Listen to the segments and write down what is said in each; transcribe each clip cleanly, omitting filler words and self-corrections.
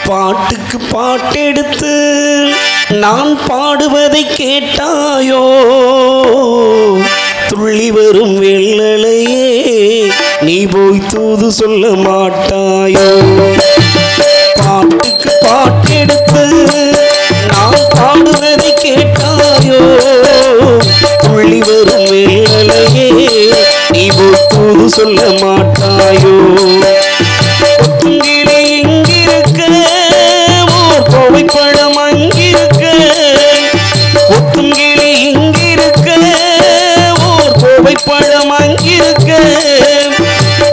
பாட்டுக்கு பாட்டெடுத்து நான் பாடுவதை கேட்டாயோ? துள்ளி வரும் வெள்ளலையே நீ போய் தூது சொல்ல மாட்டாயோ? பாட்டுக்கு பாட்டெடுத்து நான் பாடுவதை கேட்டாயோ? துள்ளி வரும் வெள்ளலையே நீ போய் தூது சொல்ல மாட்டாயோ? கொத்துங்கிளி இங்கிருக்க ஓர் கோவைப்பழம் அங்கிருக்க, கொத்துங்கிளி இங்கிருக்க ஓர் கோவைப்பழம் அங்கிருக்க,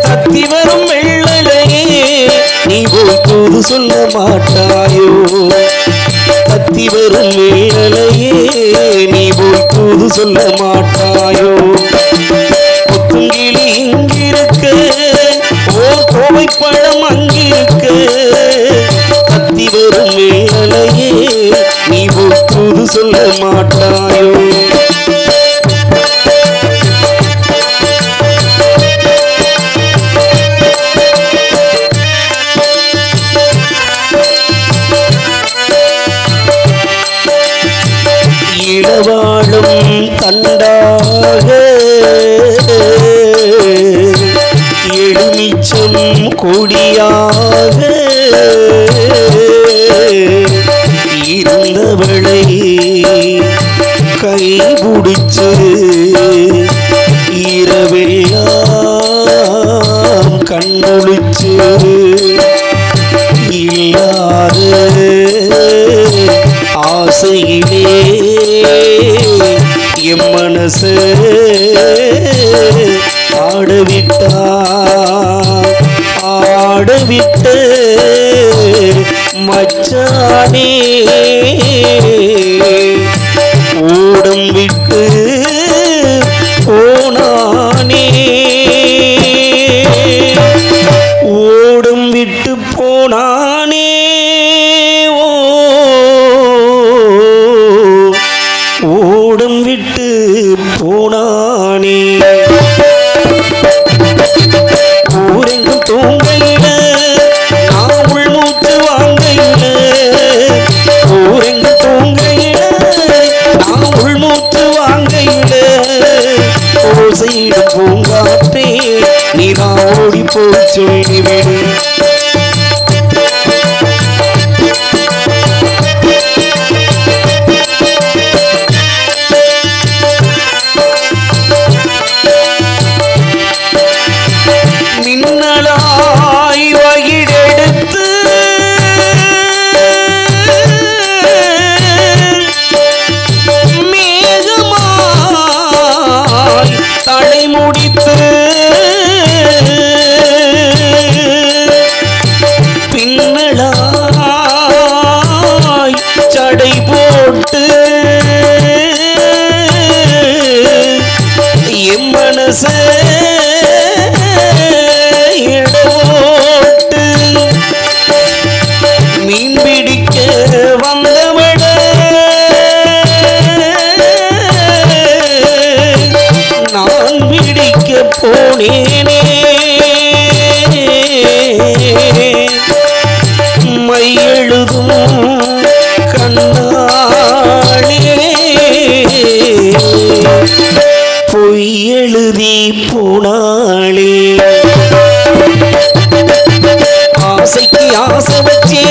தத்தி வரும் வெள்ளலையே நீ போய் தூது சொல்ல மாட்டாயோ? தத்தி வரும் வெள்ளலையே நீ போய் தூது சொல்ல மாட்டாயோ? கொத்துங்கிளி இங்கிருக்க ஓர் கோவைப்பழம் அங்கிருக்க, தத்தி வரும் வெள்ளலையே நீ போய் தூது சொல்ல மாட்டாயோ? இளவாழும் தண்டாக எழுமிச்சம் கொடியாக இருந்தவளை கைபிடிச்சு இரவெல்லாம் கண்முழிச்சு இல்லாத ஆசையிலே என் மனசு ஆடவிட்டா ஆடவிட்டு மச்சானே ஓடம் விட்டு போனானே, ஓடம் விட்டு போனானே, ஓடம் விட்டு போனானே. ஊரெங்கும் தூங்கையில நான் உள்மூச்சு வாங்கையில, ஊரெங்கும் தூங்கையில நான் உள்மூச்சு வாங்கையில, ஓசையிடும் பூங்காற்றே நீ நான் ஓடி போய் சொல்லிவிடு. மின்னலாய் வகிடெடுத்து மேகமாய் தடை முடித்து பின்னலாய் சடை போட்டு என் மனசே இடவோட்டு மீன் பிடிக்க வந்தவட நான் பிடிக்க போனேனே, மையெழுதும் கண்ணாளே பொய் எழுதி போனாளே. ஆசைக்கு ஆசை வச்சே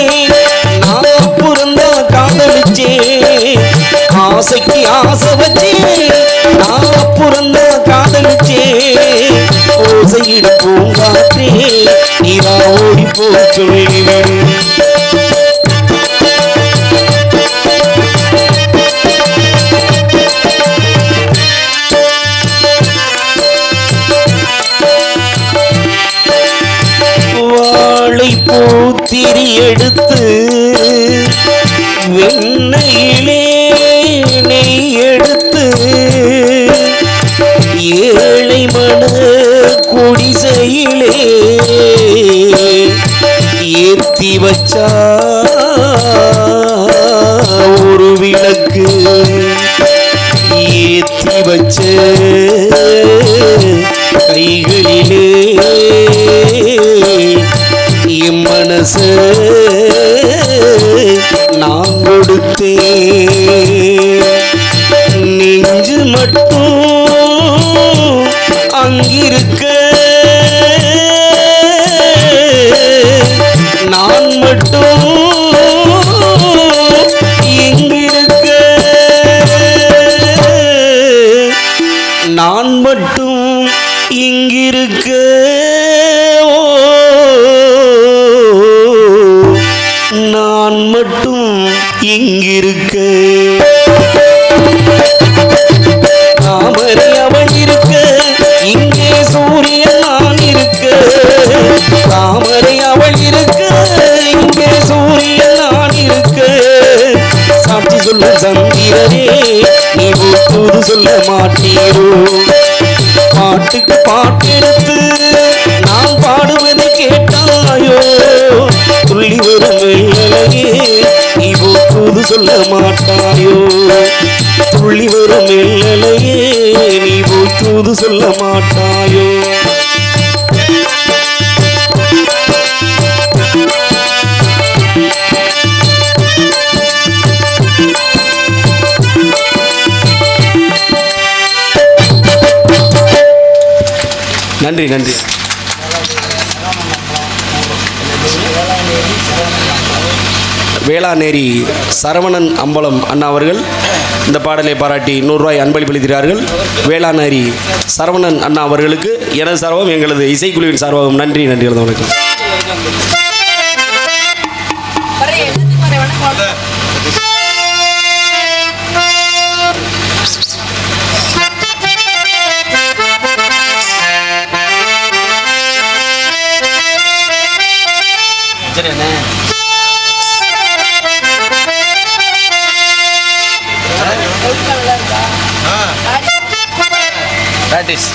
நான் புறந்தா காதலிச்சே, ஆசைக்கு ஆசை வச்சே நான் புறந்தா காதலிச்சே, ஓசையிட பூங்காற்றே நீரா ஓடி போய் சொல்லிவிடு. வாழை பூத்திரி எடுத்து வெண்ணையிலே நெய் எடுத்து ஏழை மன குடிசையிலே ஏத்தி வச்சா ஒரு விளக்கு, ஏத்தி வச்ச கைகளிலே என் மனசு நான் கொடுத்தேன். நெஞ்சு மட்டும் அங்கிருக்க நான் மட்டும் இங்கிருக்க நான் மட்டும் இங்கிருக்க நான் மட்டும் இங்கிருக்க தாமரை அவள் இருக்க இங்கே சூரியன் நான் இருக்க தாமரை அவள் இருக்க இங்கே சூரியன் நான் இருக்க சாட்சி சொல்ல சந்திரனே நீ ஒப்புது சொல்ல மாட்டீரோ பாட்டுக்கு பாட்டெடுத்து நான் பாடுவதை கேட்டாயோ துள்ளி வரும் வெள்ளலையே நீ ஒப்புது சொல்ல மாட்டாயோ துள்ளி வரும் வெள்ளலையே நீ ஒப்புது சொல்ல மாட்டாயோ நன்றி நன்றி. வேளாநேரி சரவணன் அம்பலம் அண்ணா அவர்கள் இந்த பாடலை பாராட்டி 100 ரூபாய் அன்பளிப்பளிக்கிறார்கள். வேளாநேரி சரவணன் அண்ணா அவர்களுக்கு எனது சார்பாகவும் எங்களது இசைக்குழுவின் சார்பாகவும் நன்றி நன்றி. வணக்கம். Practice.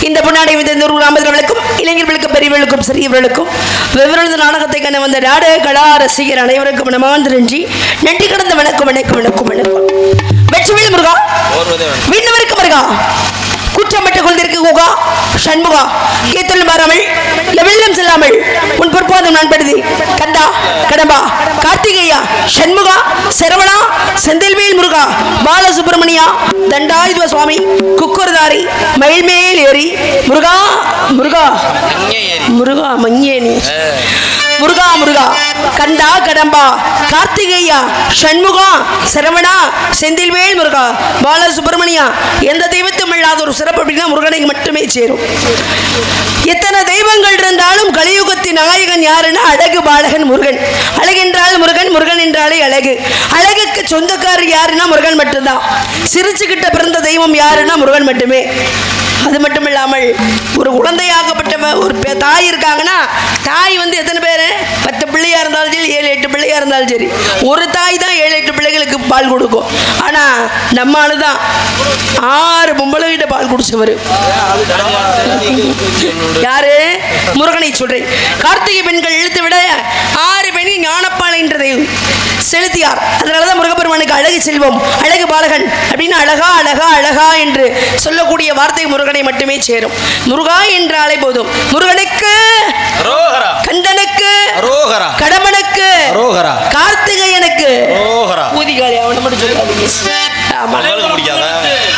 இந்த பொன்னாடை கிராமத்தினர்களுக்கும் இளைஞர்களுக்கும் பெரியவர்களுக்கும் சிறியவர்களுக்கும் வெவ்வேறு நாடகத்தை கண்ட வந்த நாடக கலா ரசிகர் அனைவருக்கும் மனமார்ந்த நன்றி கடந்த வணக்கம் வணக்கம் வணக்கம் வணக்கம். வெற்றிவேல் முருகா, விண்ணவருக்கு முருகா, குற்றமற்ற கொள்ந்திருக்கு குகா சண்முகா, கேத்துள் மாறாமல் எவ்வளம் செல்லாமல் உன் பொற்பாதம் நான் படுதி கந்தா கடம்பா கார்த்திகேயா சண்முகா சரவணா செந்தில்வேல் முருகா பாலசுப்ரமணியா தண்டாயுத சுவாமி குக்குரதாரி மயில்மேல் ஏறி முருகா முருகா முருகா மங்கேனி முருகா முருகா கந்தா கடம்பா கார்த்திகேயா சண்முகா சரவணா செந்தில்வேல் முருகா பாலசுப்ரமணியா எந்த தெய்வத்தும் இல்லாத ஒரு சிறப்பு அப்படின்னா முருகனுக்கு மட்டுமே சேரும். எத்தனை தெய்வங்கள் இருந்தாலும் கலியுகத்தின் நாயகன் யாருன்னா அழகு பாலகன் முருகன். அழகென்றால் முருகன், முருகன் என்றாலே அழகு. அழகுக்கு சொந்தக்காரர் யாருன்னா முருகன் மட்டும்தான். சிரிச்சுக்கிட்ட பிறந்த தெய்வம் யாருன்னா முருகன் மட்டுமே. அது மட்டும் இல்லாமல் ஒரு குழந்தையாகப்பட்ட ஒரு தாய் இருக்காங்கன்னா தாய் வந்து எத்தனை பேர் 10 பிள்ளையா இருந்தாலும் சரி 7-8 பிள்ளையா இருந்தாலும் சரி ஒரு தாய் தான் 7-8 பிள்ளைகளுக்கு பால் கொடுக்கும். ஆனா நம்ம ஆளுதான் 6 பொம்பளை கிட்ட பால் குடிச்சவர் யாரு? முருகனை சொல்றேன். கார்த்திகை பெண்கள் இழுத்து விட 6 பெண்ணின் ஞானப்பாலை என்றதை செலுத்தியார். அதனாலதான் முருகப்பெருமானுக்கு அழகு செல்வம் அழகு பாலகன் அப்படின்னு அழகா அழகா அழகா என்று சொல்லக்கூடிய வார்த்தை முருகனை மட்டுமே சேரும். முருகா என்றாலே போதும். முருகனுக்கு கந்தனுக்கு கடமனுக்கு கார்த்திகேயனுக்கு ஊதிகாலி அவனை மட்டும் சொல்லாதீங்க.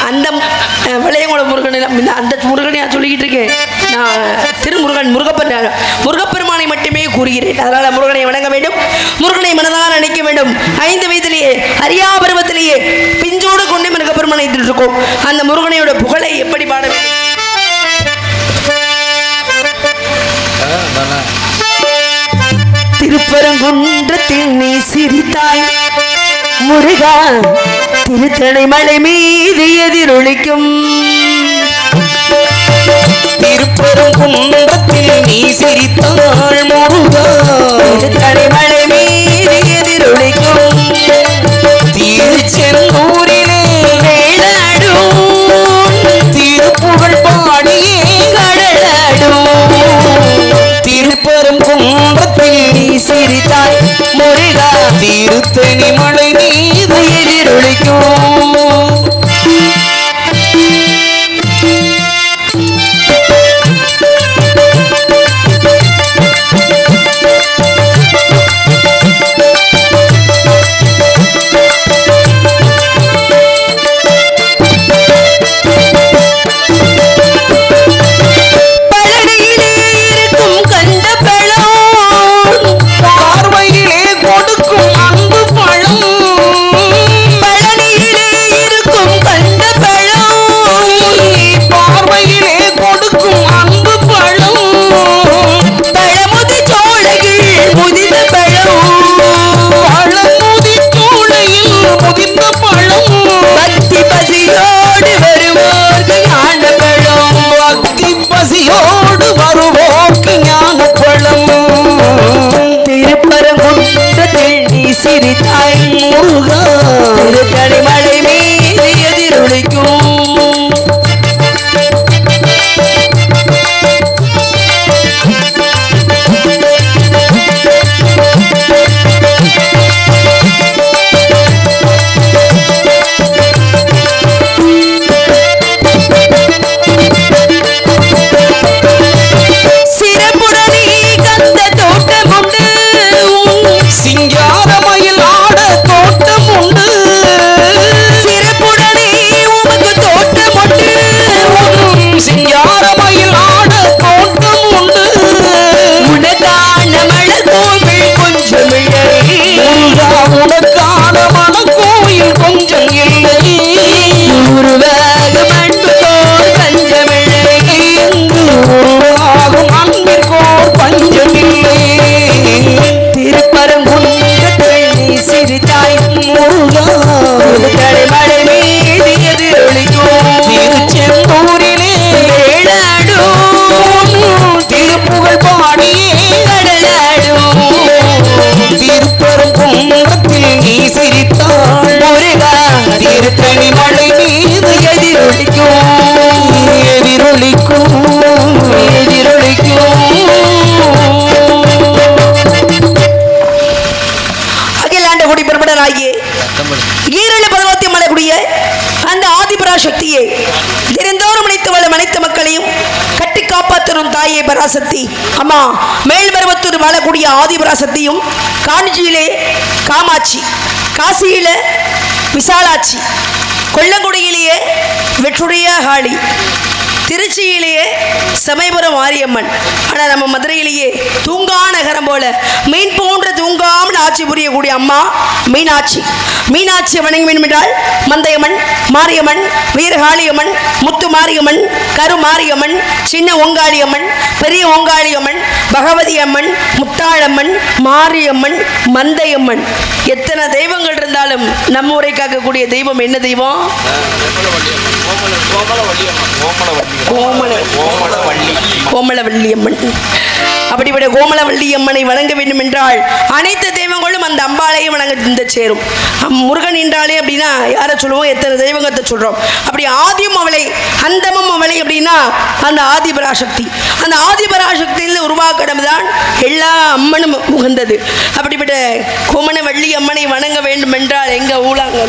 அந்த விளையங்குளம் முருகன் அந்த முருகனையா சொல்லிக்கிட்டு இருக்கேன் நான். திருமுருகன் முருகப்பெருமானை மட்டுமே கூறுகிறேன். அதனால முருகனை வணங்க வேண்டும், முருகனை மனதாக நினைக்க வேண்டும். 5 வயதிலேயே அரியா பருவத்திலேயே பிஞ்சோடு கொண்டே முருகப்பெருமானை இருக்கோம். அந்த முருகனையோட புகழை எப்படி பாட வேண்டும்? திருப்பரங்குன்றத்தில் நீ சிரித்தாய் முருகா, திருத்தணை மலை மீது எதிரொலிக்கும் திருப்பெரும் குன்றத்தில் நீ சிரித்தாள் முருகா தனிமலை மீது எதிரொலிக்கும் திருச்செந்தூரிலே வேளாடும் திருப்புகழ் பாடியே கடலாடும் திருப்பெரும் குன்றத்தில் நீ சிரித்தாய் முருகா திருத்தணி மலை மீது எதிரொலிக்கும் சிரித்தாய் முருகா திருத்தணி மலை மீது எதிரொலிக்கும் சக்தியே தினந்தோறும் அனைத்து வாழும் அனைத்து மக்களையும் கட்டி காப்பாற்றும் தாயே பராசக்தி அம்மா மேல்மருவத்தூர் வாழக்கூடிய ஆதிபராசக்தியும் காஞ்சியிலே காமாட்சி காசியிலே விசாலாட்சி கொல்லங்குடியிலேயே வெற்றுடைய காளி திருச்சியிலேயே சமயபுரம் மாரியம்மன் ஆனால் நம்ம மதுரையிலேயே தூங்கா நகரம் போல மீன் போன்ற தூங்காமல் ஆட்சி புரியக்கூடிய அம்மா மீனாட்சி மீனாட்சியை வணங்க வேண்டும் என்றால் மந்தையம்மன் மாரியம்மன் வீரகாளியம்மன் முத்து மாரியம்மன் கரு மாரியம்மன் சின்ன ஓங்காளியம்மன் பெரிய ஓங்காளியம்மன் பகவதி அம்மன் முத்தாளம்மன் மாரியம்மன் மந்தையம்மன் எத்தனை தெய்வங்கள் இருந்தாலும் நம்ம ஊரை காக்கக்கூடிய தெய்வம் என்ன தெய்வம்? கோமலவள்ளி அம்மன். அப்படிப்பட்ட கோமலவள்ளி அம்மனை வணங்க வேண்டும் என்றால் அனைத்து தெய்வங்களும் அந்த அம்பாளையும் வணங்க சேரும். முருகன் என்றாலே அப்படின்னா யாரை சொல்லுவோம்? எத்தனை தெய்வங்கத்தை சொல்றோம். அப்படி ஆதியும் அவளை அந்தமும் அவளை அப்படின்னா அந்த ஆதிபராசக்தி. அந்த ஆதிபராசக்தியில் உருவாக்கடம் தான் எல்லா அம்மனும் உகந்தது. அப்படிப்பட்ட கோமலவள்ளி அம்மனை வணங்க வேண்டும் என்றால் எங்க ஊழாங்க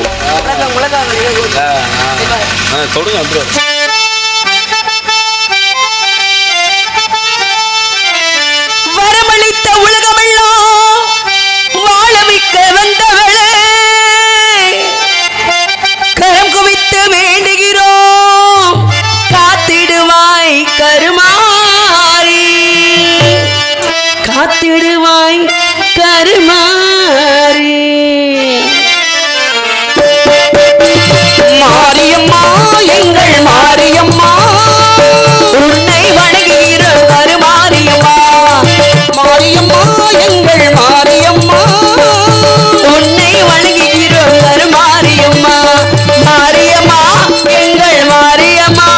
வரமளித்த உலகமெல்லாம் வாழவிக்க வந்தவளே, கரம் குவித்து வேண்டுகிறோம் காத்திடுவாய் கருமாரி, காத்திடுவாய் கருமாரி. மாரியம்மா எங்கள் மாரியம்மா உன்னை வணங்குகிறோம் கருமாரியம்மா. மாரியம்மா எங்கள் மாரியம்மா உன்னை வணங்குகிறோம் கருமாரியம்மா. மாரியம்மா எங்கள் மாரியம்மா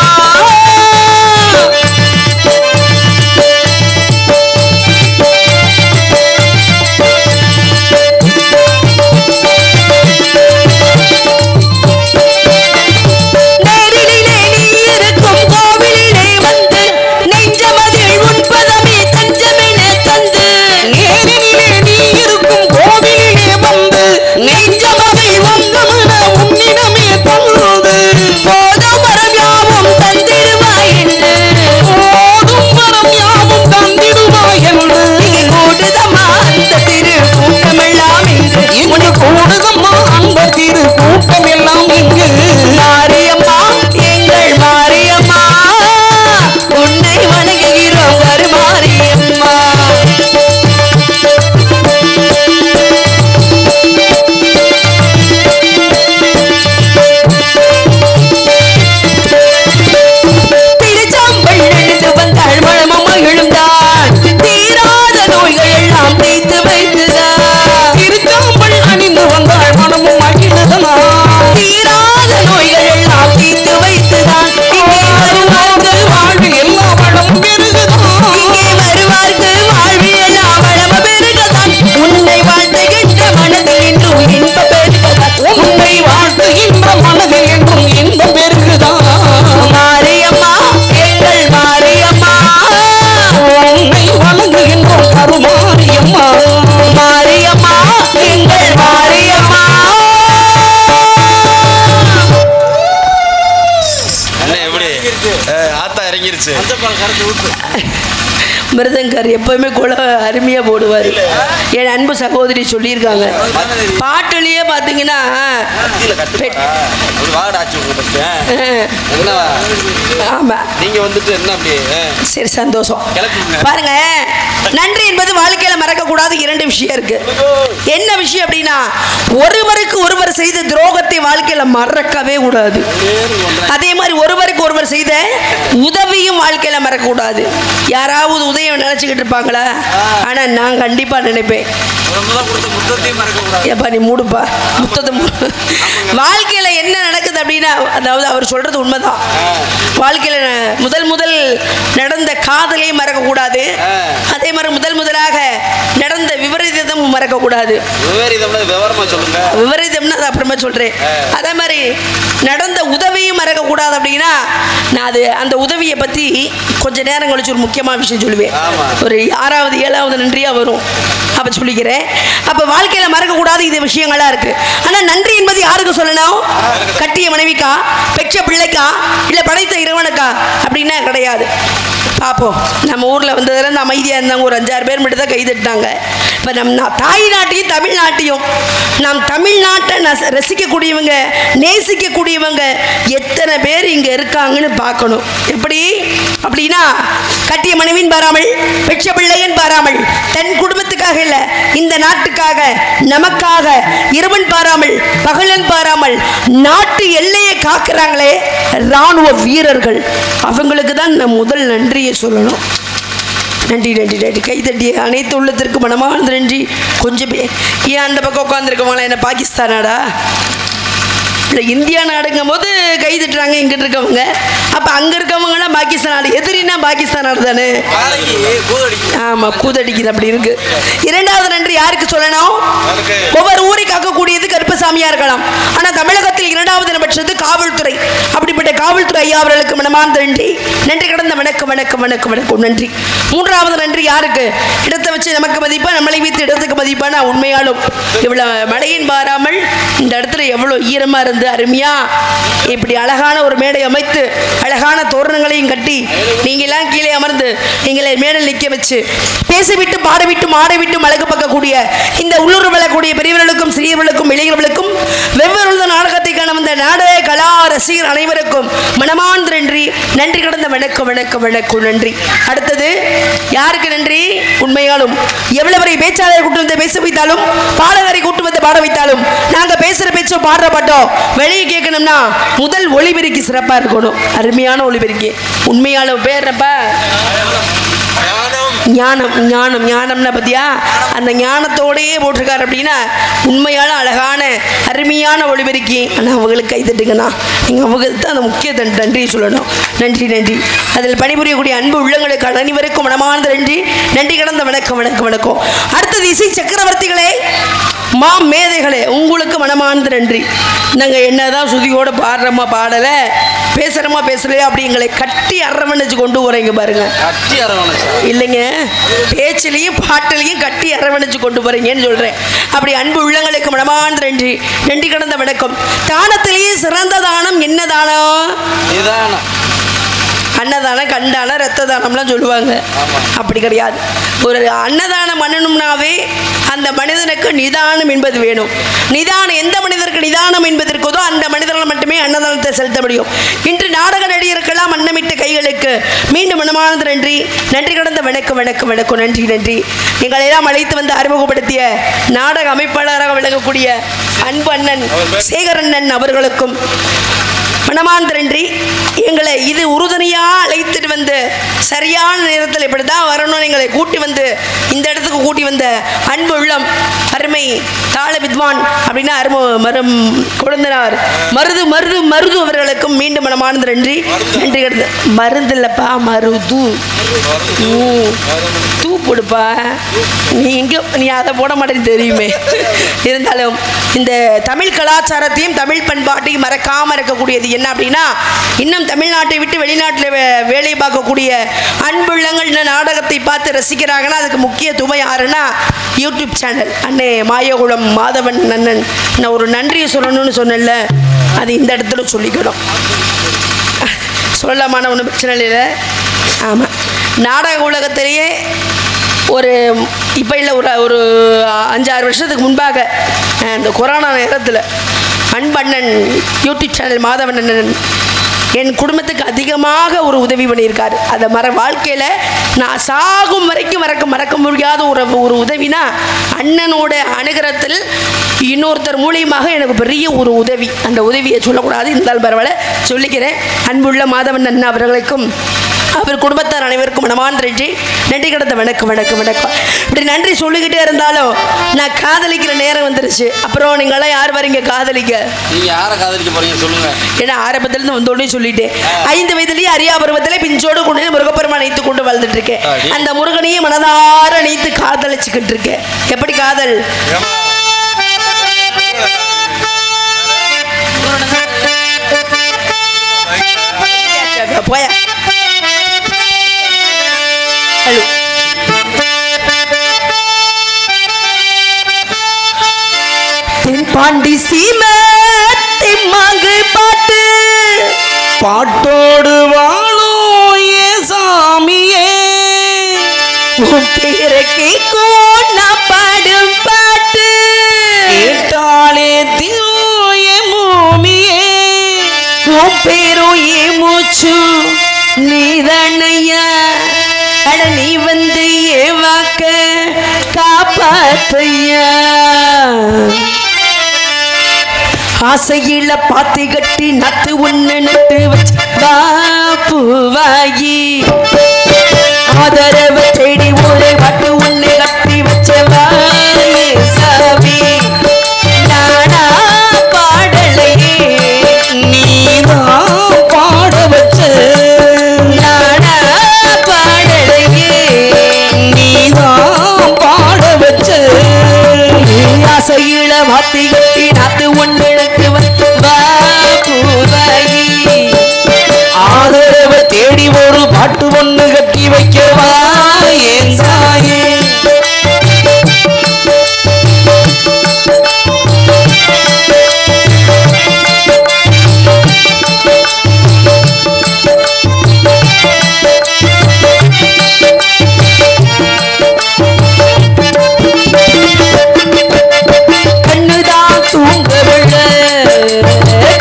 ஆயிடுச்சு. மிருதங்கர் எப்பவுமே குல அருமையாக போடுவார். என் அன்பு சகோதரி சொல்லியிருக்காங்க. பாட்டுலேயே பார்த்தீங்கன்னா ஆமாம். நீங்கள் வந்துட்டு என்ன அப்படியே சரி, சந்தோஷம். பாருங்க, நன்றி என்பது வாழ்க்கையில் மறக்கக்கூடாது. 2 விஷயம் இருக்கு. என்ன விஷயம் அப்படின்னா, ஒருவருக்கு ஒருவர் செய்த துரோகத்தை வாழ்க்கையில் மறக்கவே கூடாது. அதே மாதிரி ஒருவருக்கு ஒருவர் செய்த உதவியும் வாழ்க்கையில் மறக்கக்கூடாது. யாராவது உதயம் நினைச்சுக்கிட்டு இருப்பாங்களா? ஆனா நான் கண்டிப்பா நினைப்பேன். ஏப்பா நீ மூடுப்பா புத்தத்தை. வாழ்க்கையில என்ன நடக்குது அப்படின்னா, அதாவது அவர் சொல்றது உண்மைதான். வாழ்க்கையில முதல் நடந்த காதலையும் மறக்க கூடாது. அதே மாதிரி முதலாக நடந்த விபரீதமும் மறக்க கூடாது. விபரீதம்னா அது அப்புறமா சொல்றேன். அதே மாதிரி நடந்த உதவியும் மறக்க கூடாது. அப்படின்னா நான் அந்த உதவியை பத்தி கொஞ்ச நேரம் கழிச்சு ஒரு முக்கியமான விஷயம் சொல்லுவேன். ஒரு 6வது 7வது நன்றியா வரும். அப்ப சொல்லிக்கிறேன். அப்ப வாழ்க்கையில மறக்க கூடாது இது விஷயங்களா இருக்கு. ஆனா நன்றி என்பது யாருக்கு சொல்லணும்? கட்டிய மனைவிக்கா, பெற்ற பிள்ளைக்கா, இல்ல படைத்த இறைவனுக்கா அப்படின்னா கிடையாது. பார்ப்போம். நம்ம ஊரில் வந்ததுலேருந்து அமைதியாக இருந்தாங்க. ஒரு 5-6 பேர் மட்டும் தான் கைதட்டாங்க. இப்போ தாய் நாட்டையும் தமிழ்நாட்டையும் நாம் தமிழ்நாட்டை ரசிக்கக்கூடியவங்க, நேசிக்கக்கூடியவங்க எத்தனை பேர் இங்கே இருக்காங்கன்னு பார்க்கணும். எப்படி அப்படின்னா, கட்டிய மனைவின் பாராமல், பெற்ற பிள்ளையன் பாராமல், தன் குடும்பத்துக்காக இல்லை, இந்த நாட்டுக்காக, நமக்காக இரவன் பாராமல், பகலன் பாராமல் நாட்டு எல்லையை காக்குறாங்களே இராணுவ வீரர்கள், அவங்களுக்கு தான் நான் முதல் நன்றியை சொல்லணும். நன்றி நன்றி நன்றி. கைத்தட்டிய அனைத்து உள்ளத்திற்கு மனமார்ந்த நன்றி. கொஞ்சம் ஏன் அந்த பக்கம் உட்காந்துருக்கவங்களா என்ன பாகிஸ்தானாடா? இல்லை, இந்தியா நாடுங்கும் போது கை தட்டுறாங்க இங்கிட்டு இருக்கவங்க. அப்போ அங்கே இருக்கவங்கலாம் பாகிஸ்தான் நாடு. எதிரின்னா பாகிஸ்தான் நாடு தானே? ஆமாம், கூதடிக்குது. அப்படி இருக்கு. 2வது நன்றி யாருக்கு சொல்லணும்? ஒவ்வொரு ஊரை காக்கக்கூடியது கருப்பசாமியாக இருக்கலாம். ஆனால் தமிழகத்தில் 2வது இடம் பெற்றது காவல்துறை. அப்படிப்பட்ட காவல்துறை ஐயா அவர்களுக்கு மனமார்ந்த நன்றி. நன்றி கடந்த வணக்கம் வணக்கம் வணக்கம் வணக்கம் நன்றி. 3வது நன்றி யாருக்கு? இடத்தை வச்சு நமக்கு மதிப்பா, நம்மளை வைத்து இடத்துக்கு மதிப்பானா? உண்மையாலும் இவ்வளோ மழையின் பாராமல் இந்த இடத்துல எவ்வளோ ஈரமாக இருந்து அருமையா இப்படி அழகான ஒரு மேடை அமைத்து அழகான தோரணங்களையும் கட்டி நீங்களாம் கீழே அமர்ந்து எங்களை மேடல் நிற்க வச்சு பேசிவிட்டு பாடவிட்டும் ஆடவிட்டும் அழகு பார்க்கக்கூடிய இந்த உள்ளூர் வளக்கூடிய பெரியவர்களுக்கும் சிறியவர்களுக்கும் இளைஞர்களுக்கும் வெவ்வேறு நாடகத்தை காண வந்த நாடக கலா ரசிகர் அனைவருக்கும் மனமார்ந்த நன்றி. நன்றி கடந்த வணக்கம் வணக்கம் வணக்கம் நன்றி. அடுத்தது யாருக்கு நன்றி? உண்மையாலும் எவ்வளவு வரை பேச்சாளரை கூட்டு வந்து பேச வைத்தாலும், பாடகரை கூட்டு வந்து பாட வைத்தாலும், நாங்க பேசுற பேச்சோ பாடுற பாட்டோ வெளியே கேட்கணும்னா முதல் ஒளிபெருக்கி சிறப்பாக இருக்கணும். அருமையான ஒளிபெருக்கி. உண்மையாலும் பேர்றப்ப ஞானம் ஞானம் ஞானம்னா பத்தியா அந்த ஞானத்தோடையே போட்டிருக்காரு. அப்படின்னா உண்மையான அழகான அருமையான ஒளிபெருக்கி. ஆனால் அவங்களுக்கு கைதட்டுங்கண்ணா, நீங்கள் அவங்களுக்கு தான் அந்த முக்கிய நன்றியை சொல்லணும். நன்றி நன்றி. அதில் பணிபுரியக்கூடிய அன்பு உள்ளங்களுக்கு அனைவருக்கும் மனமார்ந்த நன்றி. நன்றி கடந்த வணக்கம் வணக்கம் வணக்கம். அடுத்தது இசை சக்கரவர்த்திகளே, மா மேதைகளே, உங்களுக்கு மனமார்ந்த நன்றி. நாங்கள் என்னதான் சுதியோடு பாடுறோமா பாடலை, பேசுகிறோமா பேசலையா அப்படி எங்களை கட்டி அரவணைச்சு கொண்டு போகிறீங்க பாருங்க. கட்டி அரவணைச்சா இல்லைங்க, பேச்சிலையும் பாட்டிலையும் கட்டி அரவணைச்சு கொண்டு போகிறீங்கன்னு சொல்கிறேன். அப்படி அன்பு உள்ளங்களுக்கு மனமார்ந்த நன்றி. நன்றி கடந்த வணக்கம். தானத்திலேயே சிறந்த தானம் என்ன தானம்? அன்னதானம், கண்டானம், ரத்த தானம்லாம் சொல்லுவாங்க. அப்படி கிடையாது. ஒரு அன்னதானம் பண்ணணும்னாவே அந்த மனிதனுக்கு நிதானம் என்பது வேணும். நிதானம் எந்த மனிதருக்கு நிதானம் என்பது இருக்குதோ அந்த மனிதனால் மட்டுமே அன்னதானத்தை செலுத்த முடியும். இன்று நாடக நடிகருக்கெல்லாம் அன்னமிட்ட கைகளுக்கு மீண்டும் மனமார்ந்த நன்றி. நன்றி கடந்த வணக்கம் வணக்கம் வணக்கம் நன்றி நன்றி. எங்களெல்லாம் அழைத்து வந்து அறிமுகப்படுத்திய நாடக அமைப்பாளராக விளங்கக்கூடிய அன்பு அண்ணன் சேகரண்ணன் அவர்களுக்கும் மனமார்ந்த நன்றி. எங்களை இது உறுதுணையாக அழைத்துட்டு வந்து சரியான நேரத்தில் இப்படி தான் வரணும்னு எங்களை கூட்டி வந்து இந்த இடத்துக்கு கூட்டி வந்த அன்பு உள்ளம் அருமை தாள வித்வான் அப்படின்னா கொழுந்தனார் மருது மருது மருது அவர்களுக்கும் மீண்டும் மனமார்ந்த நன்றி. நன்றி கிடந்து மருந்து இல்லைப்பா, மருது தூ போடுப்பா. நீ அதை போட மாட்டேன்னு தெரியுமே. இருந்தாலும் இந்த தமிழ் கலாச்சாரத்தையும் தமிழ் பண்பாட்டையும் மறக்காமல் இருக்கக்கூடியது என்ன அப்படின்னா, இன்னும் தமிழ்நாட்டை விட்டு வெளிநாட்டில் வேலை பார்க்கக்கூடிய அன்புள்ளங்கள் இந்த நாடகத்தை பார்த்து ரசிக்கிறாங்கன்னா அதுக்கு முக்கிய துணை யாருன்னா யூடியூப் சேனல் அண்ணே மாயகுளம் மாதவன் அண்ணன். நான் ஒரு நன்றியை சொல்லணும்னு சொன்னேன்ல, அது இந்த இடத்துல சொல்லிக்கணும். சொல்லலாமான ஒன்றும் பிரச்சனை இல்லை. ஆமாம், நாடக உலகத்திலேயே ஒரு இப்போ இல்லை ஒரு 5-6 வருஷத்துக்கு முன்பாக இந்த கொரோனா நேரத்தில் அன்பண்ணன் யூடியூப் சேனல் மாதவண்ணன் என் குடும்பத்துக்கு அதிகமாக ஒரு உதவி பண்ணியிருக்காரு. அதை வாழ்க்கையில் நான் சாகும் வரைக்கும் மறக்க முடியாத ஒரு உதவினா அண்ணனோட அனுகிரகத்தில் இன்னொருத்தர் மூலியமாக எனக்கு பெரிய ஒரு உதவி. அந்த உதவியை சொல்லக்கூடாது, இருந்தாலும் பரவாயில்ல சொல்லிக்கிறேன். அன்புள்ள மாதவன் அண்ணா அவர்களுக்கும் அவர் குடும்பத்தார் அனைவருக்கும் மனமார்ந்த நன்றி கடந்த வணக்கம். இப்படி நன்றி சொல்லிக்கிட்டே இருந்தாலும் நான் காதலிக்கிற நேரம் வந்துருச்சு. அப்புறம் நீங்களாம் யார் வரீங்க காதலிக்க? நீங்க யாரை காதலிக்க போறீங்க சொல்லுங்க. ஏன்னா ஆரம்பத்திலிருந்து வந்தோடனே சொல்லிட்டேன், 5 வயதிலேயே அரியா பருவத்திலே பிஞ்சோடு கொண்டு முருகப்பெருமான் அணைத்து கொண்டு வாழ்ந்துட்டு இருக்கேன். அந்த முருகனையே மனதார அணைத்து காதலிச்சுக்கிட்டு இருக்கேன். எப்படி காதல்? போய தென்பாண்டி சீமை திம்மாங்கு பாட்டு பாட்டோடு வாழும் ஏ சாமியே, உன் பேரை கேட்கும் நான் பாடும் பாட்டு கேட்டாலே தீய பூமியே, உன் பேரும் ஏ மூச்சு நீதனையா, அட நீ வந்து ஏ வாக்க காப்பாத்தையா. ஆசையில பாத்தி கட்டி நத்து ஒண்ணு நட்டு வச்சு பூவாயி, ஆதரவை தேடி ஒரு வட்டு ஒண்ணு கட்டி வச்சவாயே சாமி. நானா பாடலையே நீதான் பாட வச்ச, நானா பாடலையே நீதான் பாட வச்ச, ஆசையில மாத்தி கட்டி நாத்து ஒண்ணு ஆதரவை தேடி ஒரு பாட்டு ஒண்ணு கட்டி வைக்கவா ஏன் சாயே. கண்ணுதான் தூங்கவில்லை,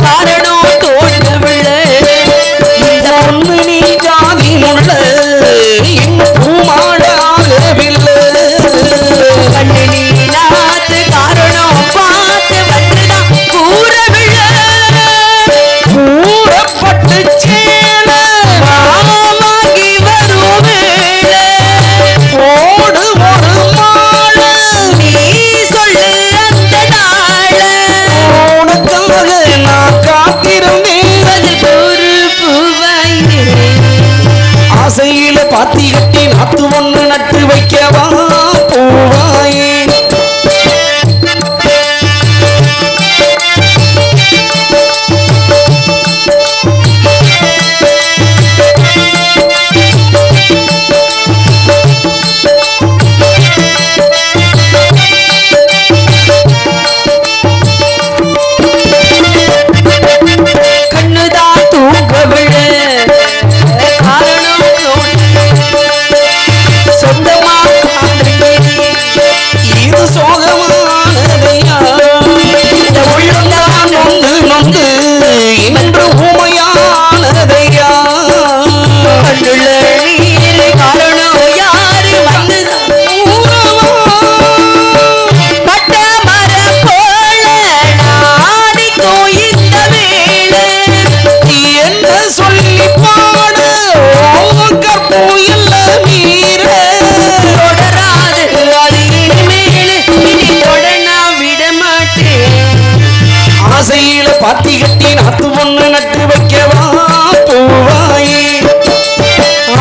காரணம் தோன்றவில்லை. இந்த பொண்ணு நீ ஜாதியிலுள்ள இன்னும் பூமாடாகவில்லை. கண்ணு நீ நாத்து காரணம் பார்த்து வந்துதான் கூறவில்லை. கூறப்பட்டு சேல வாங்கி வரும் வேளை போடு ஒரு மாலை, நீ சொல்லு அந்த நாள உனக்காக நான் காத்திருந்தேன். அதில் ஒரு பூவாயே. ஆசையில பாத்தி கட்டி நாத்து ஒண்ணு நட்டு வைக்கவா பூவாயே. கண்ணுதான் தூங்கவில்லை, காரணம் சொந்தமா இது சோகமானதையா, இந்த உள்ளம்தான் நொந்து நொந்து இன்று ஊமையானதையா. கண்ணுள்ள நீர் காரணம் யாரு வந்துதான் பட்ட மரம் போல நாடிக்கும் இந்த வேளை. என்ன சொல்லி பாட கற்பு இல்ல மீற, தொடராது அது இனிமேல் இனி தொட நான் விட மாட்டேன். ஆசையில பாத்தி கட்டி நாத்து ஒண்ணு நட்டு வைக்கவா பூவாயே.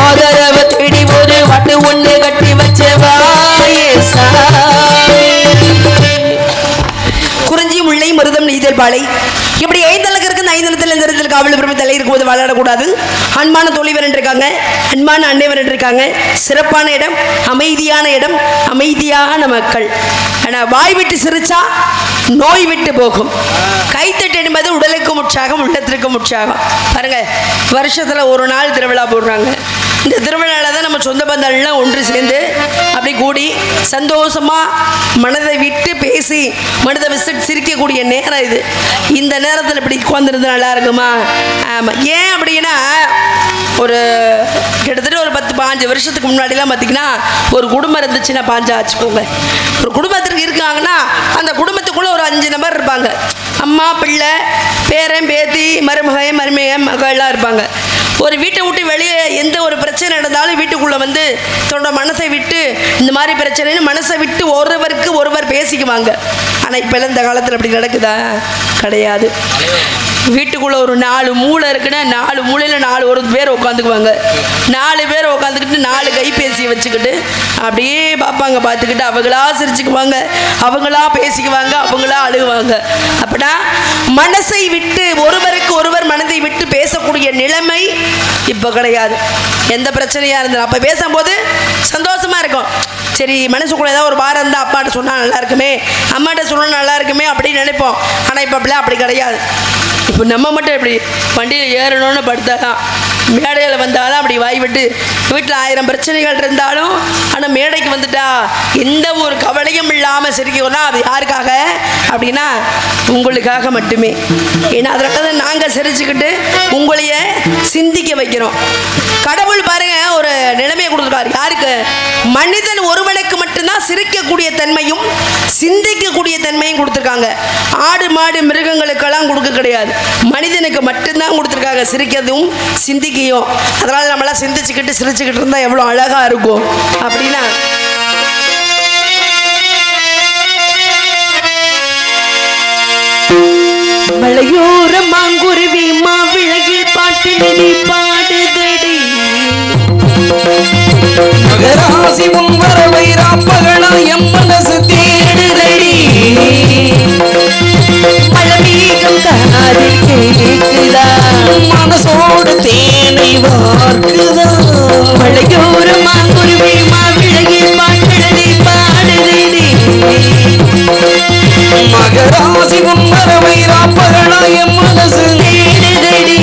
ஆதரவை தேடி ஒரு வட்டு ஒண்ணு கட்டி வச்சவாயே சாமி. குறிஞ்சி முல்லை மருதம் நெய்தல் பாலை இப்படி 5 அலகு இருக்கு. 5 நிலத்தில் இந்த இடத்துல காவல் பிரமை தலை இருக்கும்போது விளையாடக்கூடாது. அன்பான தோழிவர் இருக்காங்க, அன்பான அன்னைவர் இருக்காங்க. சிறப்பான இடம், அமைதியான இடம், அமைதியான மக்கள். ஆனால் வாய் விட்டு சிரிச்சா நோய் விட்டு போகும். கைத்தட்டு என்பது உடலுக்கும் உற்சாகம், உள்ளத்திற்கும் உற்சாகம். பாருங்க, வருஷத்துல ஒரு நாள் திருவிழா போடுறாங்க. இந்த திருவிழாவில் தான் நம்ம சொந்த பந்தங்கள்லாம் ஒன்று சேர்ந்து அப்படி கூடி சந்தோஷமா மனதை விட்டு பேசி மனதை விசிட்டு சிரிக்கக்கூடிய நேரம் இது. இந்த நேரத்தில் இப்படி உட்காந்துருந்து நல்லா இருக்குமா? ஆமாம். ஏன் அப்படின்னா, ஒரு கிட்டத்தட்ட ஒரு 10-15 வருஷத்துக்கு முன்னாடிலாம் பார்த்தீங்கன்னா ஒரு குடும்பம் இருந்துச்சுன்னா, 5 ஆச்சுக்கோங்க, ஒரு குடும்பத்திற்கு இருக்காங்கன்னா அந்த குடும்பத்துக்குள்ளே ஒரு 5 நபர் இருப்பாங்க. அம்மா, பிள்ளை, பேரன், பேத்தி, மருமகன், மகள்லாம் இருப்பாங்க. ஒரு வீட்டை விட்டு வெளியே எந்த ஒரு பிரச்சனை நடந்தாலும் வீட்டுக்குள்ளே வந்து தன்னோட மனசை விட்டு இந்த மாதிரி பிரச்சனைன்னு மனசை விட்டு ஒருவருக்கு ஒருவர் பேசிக்குவாங்க. ஆனால் இப்போ இந்த காலத்தில் அப்படி நடக்குதா? கிடையாது. வீட்டுக்குள்ளே ஒரு 4 மூளை இருக்குன்னா 4 மூலையில் 4 பேர் உட்காந்துக்குவாங்க. 4 பேர் உட்காந்துக்கிட்டு 4 கைபேசியை வச்சுக்கிட்டு அப்படியே பார்ப்பாங்க. பார்த்துக்கிட்டு அவங்களா சிரிச்சுக்குவாங்க, அவங்களா பேசிக்குவாங்க, அவங்களா அழுகுவாங்க. அப்படின்னா மனசை விட்டு ஒருவருக்கு ஒருவர் மனதை விட்டு பேசக்கூடிய நிலைமை இப்போ கிடையாது. எந்த பிரச்சனையாக இருந்தாலும் அப்போ பேசும்போது சந்தோஷமாக இருக்கும். சரி, மனசுக்குள்ளே ஏதாவது ஒரு வாரம் இருந்தால் அப்பாட்ட சொன்னால் நல்லா இருக்குமே, அம்மாட்ட சொன்னால் நல்லா இருக்குமே அப்படின்னு நினைப்போம். ஆனால் இப்போ அப்படிலாம் அப்படி கிடையாது. இப்போ நம்ம மட்டும் எப்படி வண்டியில் ஏறணும்னு படுத்தாதான், மேடையில் வந்தாலும் அப்படி வாய் விட்டு வீட்டில் 1000 பிரச்சனைகள் இருந்தாலும் ஆனால் மேடைக்கு வந்துட்டா எந்த ஒரு கவலையும் இல்லாமல் சிரிக்கணும்னா அது யாருக்காக அப்படின்னா உங்களுக்காக மட்டுமே. ஏன்னா அதனால தான் நாங்கள் சிரிச்சுக்கிட்டு உங்களைய சிந்திக்க வைக்கிறோம். கடவுள் பாருங்க ஒரு நிலைமையை கொடுத்துருக்காரு. யாருக்கு? மனிதன் ஒருவனுக்கு மட்டும்தான் சிரிக்கக்கூடிய தன்மையும் சிந்திக்கக்கூடிய தன்மையும் கொடுத்துருக்காங்க. ஆடு மாடு மிருகங்களுக்கெல்லாம் கொடுக்க கிடையாது, மனிதனுக்கு மட்டும்தான் கொடுத்துருக்காங்க சிரிக்கிறதும் சிந்திக்கையும். அதனால் நம்மளாம் சிந்திச்சுக்கிட்டு சிரிச்சுக்கிட்டு இருந்தால் எவ்வளோ அழகாக இருக்கும் அப்படின்னா. மலையோர மாங்குருவி மாவிளகில் பாட்டு நீ பாடுதடி, மகராசி உன் வரவை ராப்பகலா எம் மனசு தேடுதடி, மலமீகம் காதில் கேட்குதா, மனசோடு தேனை வார்க்குதா, மலையோர மாங்குருவி மாவிளகில் பாட்டு நீ பாடுதடி, மகராசி உன் வரவை ராப்பகலா எம் மனசு தேடுதடி.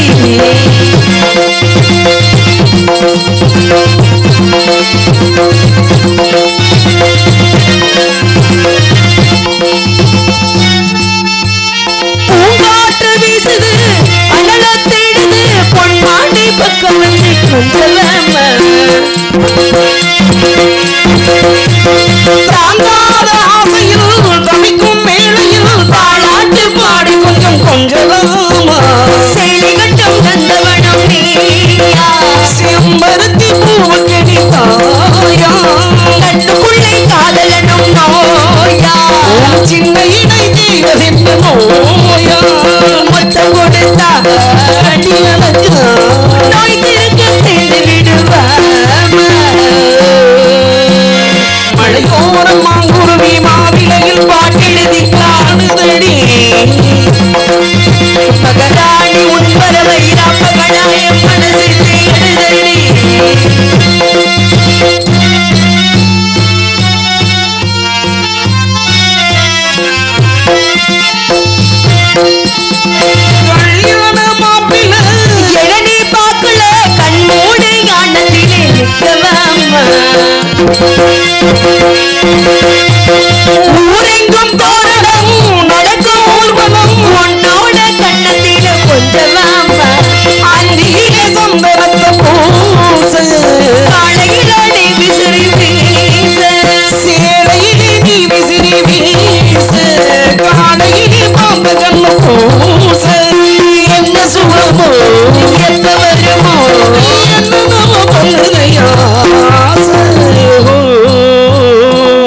பூங்காற்று வீசுது, அனல தேடுது, பொன்மாண்டி பக்கம் வந்து கொஞ்சலாம தாங்காத ஆசையில் தவிக்கும் மேலையில் தாளாட்டு பாடி கொஞ்சம் கொஞ்சலாமா, சேலை கட்டும் கந்தவனம் நீயா, செம்பருத்தி பூவக்கடி தாயா, கட்டுக்குள்ளே காதலனும் நோயா, சின்ன இடை தெய்வதென்று நோயா, மொத்தம் கொடுத்தா அடி எனக்கு நோய் திருக்க செய்து விடுவாமா. மழையோரம் மாங்குருவி மாவிலையில் பாட்டெழுதி காணுதடி, மகராணி உன் வரவை ராப்பகலாய மனசு தேடுதடி. கல்யாண மாப்பிள்ளை எழனி பார்க்கல கண்மூடு யானத்திலே நிற்கவாமா, ஊரெங்கும் தோரணம் நடக்கும் ஊர்வலம் உன்னோட கண்ணத்தில கொஞ்சவாமா, அந்தியிலே சொந்தரத்த பூச, காலையிலே விசிறி வீச, சேலையிலே நீ விசிறி வீச, காலையிலே பாம்ப கண்ணு பூச, என்ன சுகமோ எப்ப வருமோ என்னமோ பண்ணுதையா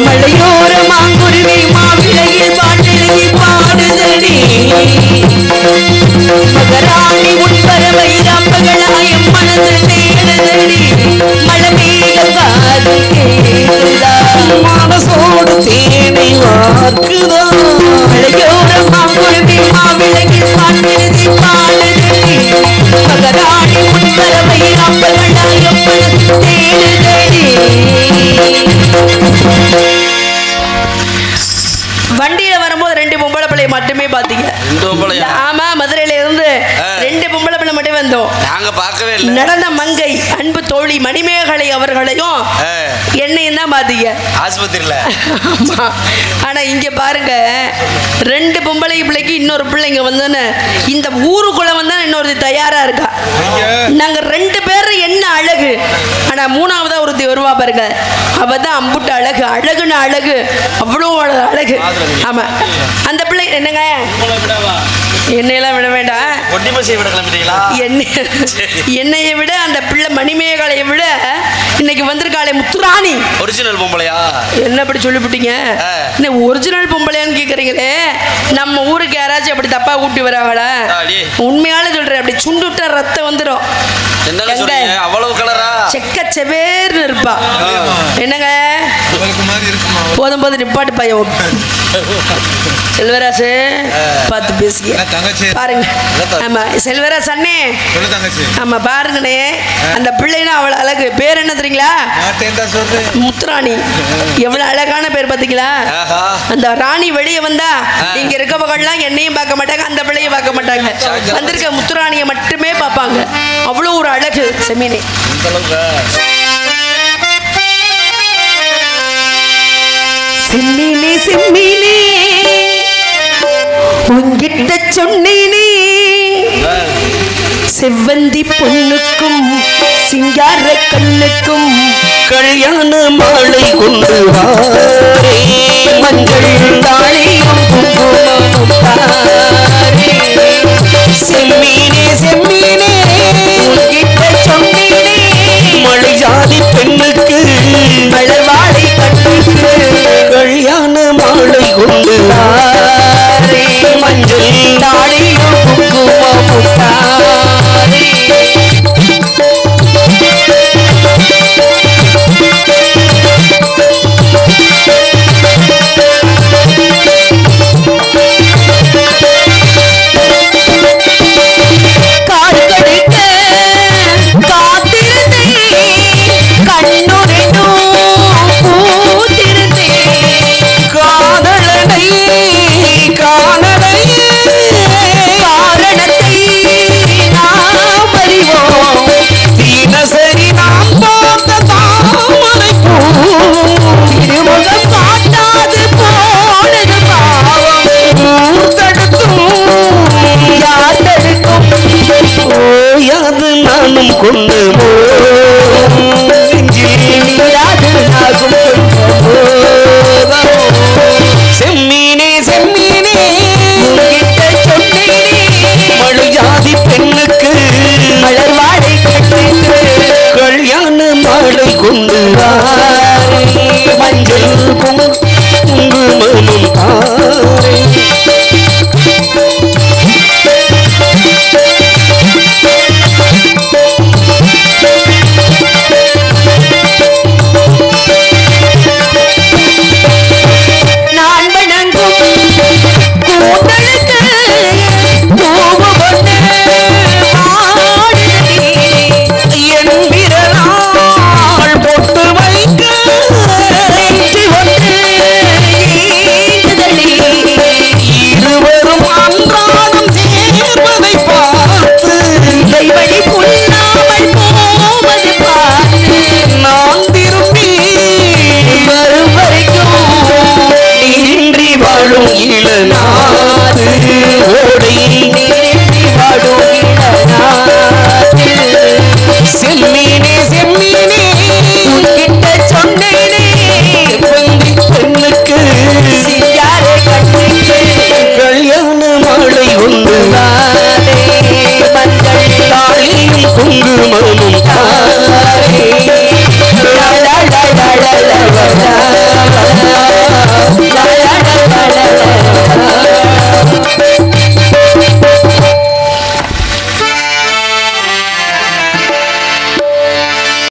மலையோர மாங்குருவி மாவிளையில் பாட்டெழுதி பாடுதடி, மகராணி உன் பறவை ராப்பகலாயம் மனது தேடுதடி, மலமேக காதில் கேட்குதா, மனசோடு தேனை வார்க்குதா, மலையோர மாங்குருவி மாவிளையில் பாட்டெழுதி பாடுதடி, மகராணி உன் பறவை ராப்பகலாயம் மனது தேடுதடி. வண்டியில வரும்போது 2 பொம்பளை பிள்ளைய மட்டுமே பார்த்தீங்க. ஆமா, மதுரையில இருந்து 2 பொம்பளை பிள்ளை மட்டும் வந்தோம். நாங்க பார்க்கவே இல்லை. நடன மங்கை அன்பு தோழி மணிமேகலை அவர்களையும் என்னையும் தான் பாத்தீங்க ஆஸ்பத்திரியில. ஆனா இங்க பாருங்க, 2 பொம்பளை பிள்ளைக்கு இன்னொரு பிள்ளைங்க வந்தோன்னு இந்த ஊருக்குள்ள வந்தா இன்னொரு தயாரா இருக்கா. நாங்க 2 பேரும் என்ன அழகு, ஆனா 3ஆவதா ஒருத்தி வருவா பாருங்க, அவதான் அம்புட்டு அழகு. அழகுன்னு அழகு, அவ்வளோ அழகு. ஆமா, அந்த பிள்ளை என்னங்க என்னையெல்லாம் விட வேண்டாம். என்னைய விட அந்த பிள்ளை மணிமேகலையை விட இன்னைக்கு வந்திருக்காளே முத்துராணி ஒரிஜினல் பொம்பளையா? என்ன அப்படி சொல்லிவிட்டீங்க? ஒரிஜினல் பொம்பளையான்னு கேக்குறீங்களே. நம்ம ஊருக்கு யாராச்சும் அப்படி தப்பா ஊட்டி வராங்களா? உண்மையால சொல்றேன், அப்படி சுண்டுட்டா ரத்தம் வந்துடும். அவ்வளவு கலரா செக்க செவேர்னு இருப்பா. என்னங்க போதும் போது நிப்பாட்டு பையன். செல்வராசு பார்த்து பேசிக்க பாருங்க. ஆமா செல்வராஜ் அண்ணே, ஆமா பாருங்கண்ணே, அந்த பிள்ளைனா அவ்வளவு அழகு. பேர் என்ன தெரியுங்களா? முத்துராணி. எவ்வளவு அழகான பேர் பாத்தீங்களா? அந்த ராணி வெளியே வந்தா இங்க இருக்கவங்கலாம் என்னையும் பார்க்க மாட்டாங்க, அந்த பிள்ளையும் பார்க்க மாட்டாங்க. வந்திருக்க முத்துராணியை மட்டுமே பார்ப்பாங்க. அவ்வளவு ஒரு அழகு செமீனே. செம்மீனே செம்மீனே உங்கிட்ட சொன்னேனே, செவ்வந்தி பொண்ணுக்கும் சிங்கார கண்ணுக்கும் கல்யாண மாலை கொண்டு வாரே, மஞ்சள் தாளியும் குங்குமமும் தாரே. செம்மீனே செம்மீனே உங்கிட்ட சொன்னேனே, மலை ஜாதி பெண்ணுக்கு மலர்வாழை கண்ணுக்கு கல்யாண மாலை கொண்டு வாரே, மஞ்சள் தாளியும் குங்குமமும் தாரே. கொண்டு நீராது நாகும்